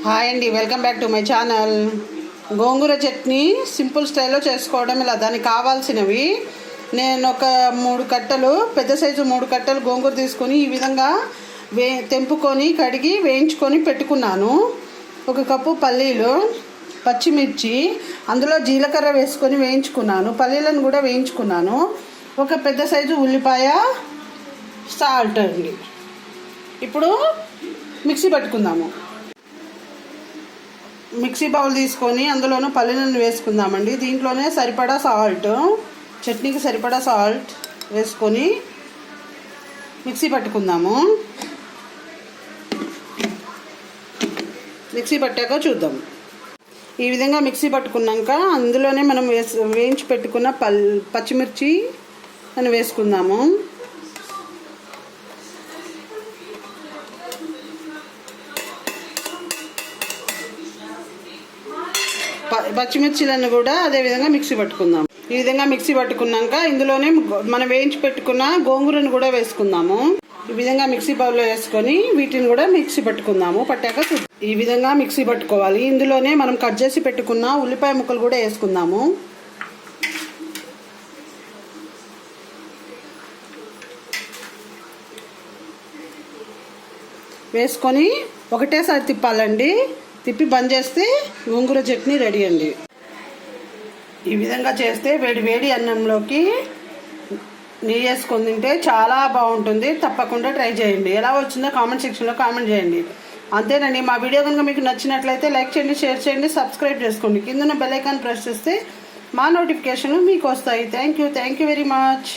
Hi అండి, welcome back to my channel. Gongura chutney simple స్టైల్లో చేసుకోవడం ఇలా. దానికి కావాల్సినవి నేను ఒక 3 కట్టలు, పెద్ద సైజు 3 కట్టలు గోంగూర తీసుకొని ఈ విధంగా తెంపుకొని కడిగి వేయించుకొని పెట్టుకున్నాను. 1 కప్పు పల్లీలు, పచ్చిమిర్చి, అందులో జీలకర్ర వేసుకొని వేయించుకున్నాను. పల్లీలను కూడా వేయించుకున్నాను. 1 పెద్ద సైజు ఉల్లిపాయ, సాల్ట్ అండి. ఇప్పుడు మిక్సీ పట్టుకుందాము. మిక్సీ బౌల్ తీసుకొని అందులోనూ పల్లీలను వేసుకుందామండి. దీంట్లోనే సరిపడా సాల్ట్, చట్నీకి సరిపడా సాల్ట్ వేసుకొని మిక్సీ పట్టుకుందాము. మిక్సీ పట్టాక చూద్దాం. ఈ విధంగా మిక్సీ పట్టుకున్నాక అందులోనే మనం వేయించి పెట్టుకున్న పచ్చిమిర్చి అని వేసుకుందాము. పచ్చిమిర్చిలను కూడా అదే విధంగా మిక్సీ పట్టుకుందాం. ఈ విధంగా మిక్సీ పట్టుకున్నాక ఇందులోనే మనం వేయించి పెట్టుకున్న గోంగూరను కూడా వేసుకుందాము. ఈ విధంగా మిక్సీ బౌల్లో వేసుకొని వీటిని కూడా మిక్సీ పట్టుకుందాము. పట్టాక ఈ విధంగా మిక్సీ పట్టుకోవాలి. ఇందులోనే మనం కట్ చేసి పెట్టుకున్న ఉల్లిపాయ ముక్కలు కూడా వేసుకుందాము. వేసుకొని ఒకటేసారి తిప్పాలండి. తిప్పి బంద్ చేస్తే గోంగూర చట్నీ రెడీ అండి. ఈ విధంగా చేస్తే వేడి వేడి అన్నంలోకి నెయ్యి వేసుకొని తింటే చాలా బాగుంటుంది. తప్పకుండా ట్రై చేయండి. ఎలా వచ్చిందో కామెంట్ సెక్షన్లో కామెంట్ చేయండి. అంతేనండి. మా వీడియో కనుక మీకు నచ్చినట్లయితే లైక్ చేయండి, షేర్ చేయండి, సబ్స్క్రైబ్ చేసుకోండి. కింద బెల్ ఐకాన్ ప్రెస్ చేస్తే మా నోటిఫికేషన్లు మీకు వస్తాయి. Thank you very much.